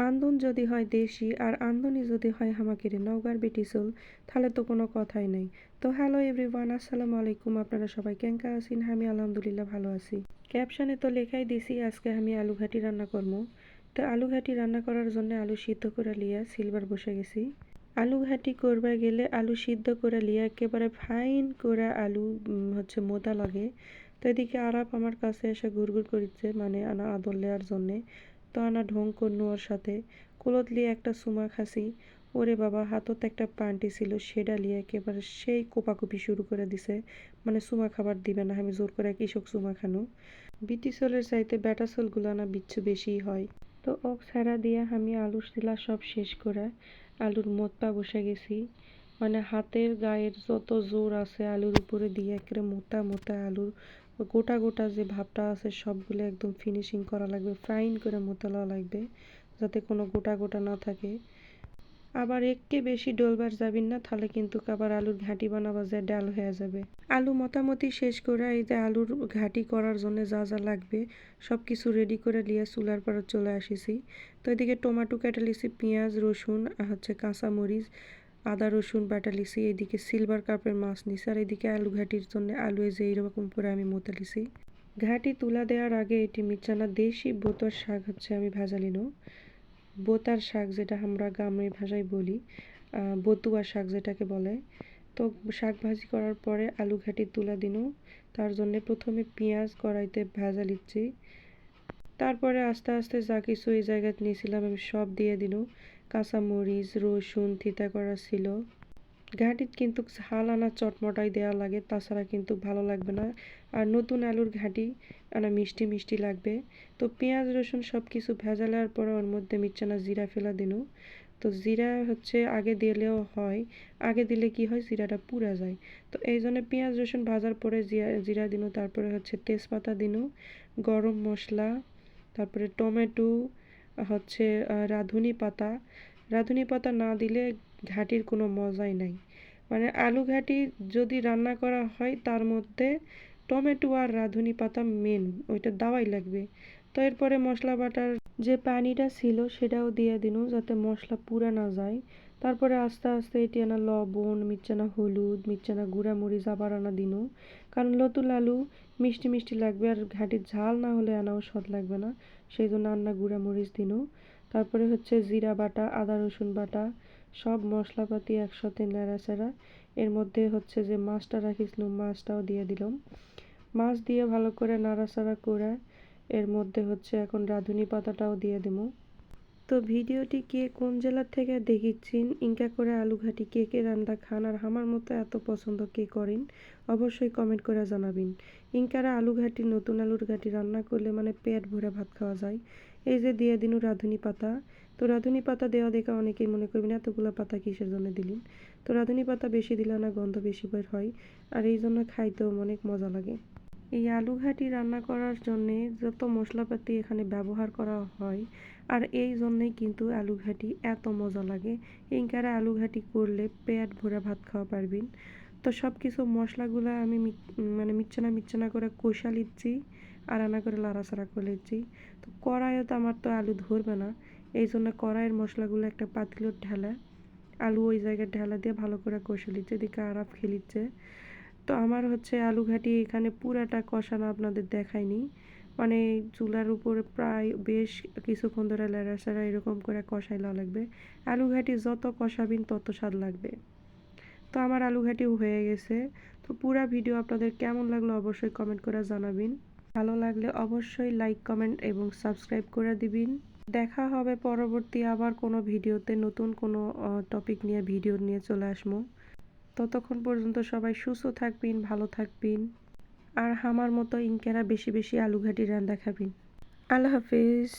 আন্দন যদি হয় দেশি আর আন্দনি যদি হয় হামাকিরে নওগাঁর বেটিসল তাহলে তো কোনো কথাই নাই। তো হ্যালো এভরিওয়ান, আসসালামু আলাইকুম। আপনারা সবাই কেঙ্কা আছেন? আমি আলহামদুলিল্লাহ ভালো আছি। ক্যাপশনে তো লেখাই দিছি আজকে আমি আলু ঘাটি রান্না করবো। তো আলু ঘাটি রান্না করার জন্য আলু সিদ্ধ করে লিয়া সিলভার বসে গেছি। আলু ঘাটি করবা গেলে আলু সিদ্ধ করে লিয়া একেবারে ফাইন করে আলু মোটা লাগে। তো এদিকে আরাপ আমার কাছে এসে ঘুরঘুর করিচ্ছে, মানে আনা আদর লেয়ার জন্যে। তো আনা ঢং করনু ওর সাথে কুলত লিয়ে একটা সুমা খাসি। ওরে বাবা, হাতত একটা পান্টি ছিল সেটা লিয়ে একেবারে সেই কোপাকুপি শুরু করে দিছে, মানে সুমা খাবার দিবে না। আমি জোর করে কৃষক সুমা খানু। বিটি চলের চাইতে বেটা চলগুলো না বিচ্ছু বেশি হয়। তো ওক ছাড়া দিয়ে আমি আলু শিলা সব শেষ করে আলুর মোত্তা বসে গেছি। মানে হাতের গায়ের যত জোর আছে আলুর উপরে দিয়ে একেবারে মোটা মোটা আলুর গোটা গোটা যে ভাবটা আছে সবগুলো একদম ফিনিশিং করা লাগবে, ফাইন করে মোটা লওয়া লাগবে যাতে কোনো গোটা গোটা না থাকে। আবার এককে বেশি ডলবার যাবেন না, তাহলে কিন্তু আবার আলুর ঘাঁটি বানাবা যায় ডাল হয়ে যাবে। আলু মোটামুটি শেষ করে এই যে আলুর ঘাঁটি করার জন্য যা যা লাগবে সব কিছু রেডি করে নিয়ে চুলার পর চলে আসিছি। তো এদিকে টমেটো কেটে লিছি, পেঁয়াজ রসুন কাঁচামরিচ আদা রসুন বাটা লিছি। এদিকে সিলভার কাপের মাছ নিছি, আর এদিকে আলু ঘাঁটির জন্য আলু এই যে এইরকম করে আমি মতে লিছি। ঘাঁটি তুলা দেওয়ার আগে এটি মিচানা দেশি বোতার শাক আমি ভাজা লিনো। বোতার শাক যেটা আমরা গ্রামের ভাষায় বলি, বতুয়া শাক যেটাকে বলে। তো শাক ভাজি করার পরে আলু ঘাঁটি তুলা দিনু। তার জন্য প্রথমে পেঁয়াজ কড়াইতে ভাজা লিচ্ছি, তারপরে আস্তে আস্তে যা কিছু এই জায়গায় নিয়েছিলাম আমি সব দিয়ে দিনু। কাঁচামরিচ রসুন থিতা করা ছিল। ঘাঁটিত কিন্তু ঝাল আনা চটমটাই দেওয়া লাগে, তাছাড়া কিন্তু ভালো লাগবে না। আর নতুন আলুর ঘাঁটি আনা মিষ্টি মিষ্টি লাগবে। তো পেঁয়াজ রসুন সব কিছু ভেজালার পরে ওর মধ্যে মিচ্ছানা জিরা ফেলা দিনু। তো জিরা আগে দিলেও হয়, আগে দিলে কি হয় জিরাটা পুড়া যায়। তো এই জন্য পেঁয়াজ রসুন ভাজার পরে জিরা দিনু, তারপরে তেজপাতা দিনু, গরম মশলা, তারপরে টমেটো, রাঁধুনি পাতা না দিলে ঘাঁটির কোনো মজাই নাই। মানে আলু ঘাঁটি যদি রান্না করা হয় তার মধ্যে টমেটো আর রাঁধুনি পাতা মেন, ওইটা দেওয়াই লাগবে। তো এরপরে মশলা বাটার যে পানিটা ছিল সেটাও দিয়ে দিনু যাতে মশলা পুড়ে না যায়। তারপরে আস্তে আস্তে এটি আনা লবণ, মিচ্ছানা হলুদ, মিচ্ছানা গুঁড়া মরিচ আবার আনা দিনু, কারণ নতুন আলু মিষ্টি মিষ্টি লাগবে আর ঘাঁটির ঝাল না হলে আনাও স্বাদ লাগবে না, সেই জন্য আন্না গুঁড়া মরিচ দিনু। তারপরে জিরা বাটা আদা রসুন বাটা সব মশলাপাতি একসাথে নাড়াচাড়া। এর মধ্যে যে মাছটা রাখিছিলাম মাছটাও দিয়ে দিলাম। মাছ দিয়ে ভালো করে নাড়াচাড়া করে এর মধ্যে এখন রাঁধুনি পাতাটাও দিয়ে দিব। তো ভিডিওটি কে কোন জেলার থেকে দেখিচ্ছেন, ইনকা করে আলু ঘাটি কে কে রান্না খান আর আমার মতো এত পছন্দ কে করেন অবশ্যই কমেন্ট করে জানাবেন। ইনকারা আলু ঘাটি নতুন আলুর ঘাটি রান্না করলে মানে পেট ভরে ভাত খাওয়া যায়। এই যে দিয়ে দিনু রাঁধুনি পাতা। তো রাঁধুনি পাতা দেওয়া দেখে অনেকেই মনে করবেন এতগুলো পাতা কিসের জন্য দিলেন। তো রাঁধুনি পাতা বেশি দিলে না গন্ধ বেশি বের হয়, আর এই জন্য খাইতেও অনেক মজা লাগে। এই আলু ঘাটি রান্না করার জন্যে যত মশলাপাতি এখানে ব্যবহার করা হয়, আর এই জন্যই কিন্তু আলু ঘাটি এত মজা লাগে। ইনকারা আলু ঘাটি করলে পেট ভরে ভাত খাওয়া পারবেন। তো সব কিছু মশলাগুলো আমি মানে মিচ্ছানা করে কষা লিচ্ছি আর আনা করে লাড়াচাড়া করে লিচ্ছি। তো কড়াইও তো আমার তো আলু ধরবে না, এই জন্য কড়াইয়ের মশলাগুলো একটা পাতিলত ঢালা আলু ওই জায়গায় ঢালা দিয়ে ভালো করে কষে লিচ্ছে, এদিকে আরাপ খেলিচ্ছে। তো আমার আলু ঘাটি এখানে পুরাটা কষানো আপনাদের দেখায়নি, মানে চুলার উপরে প্রায় বেশ কিছুক্ষণ ধরে লাড়াচাড়া এরকম করে কষাই লওয়া লাগবে। আলু ঘাটি যত কষাবেন তত স্বাদ লাগবে। তো আমার আলু ঘাটিও হয়ে গেছে। তো পুরা ভিডিও আপনাদের কেমন লাগলো অবশ্যই কমেন্ট করে জানাবেন। ভালো লাগলে অবশ্যই লাইক কমেন্ট এবং সাবস্ক্রাইব করে দিবেন। দেখা হবে পরবর্তী আবার কোনো ভিডিওতে, নতুন কোনো টপিক নিয়ে ভিডিও নিয়ে চলে আসবো। ততক্ষণ পর্যন্ত সবাই সুস্থ থাকবেন, ভালো থাকবেন, আর আমার মতো ইনকেরা বেশি বেশি আলু ঘাটি রান্না খাবেন। আল্লাহ হাফিজ।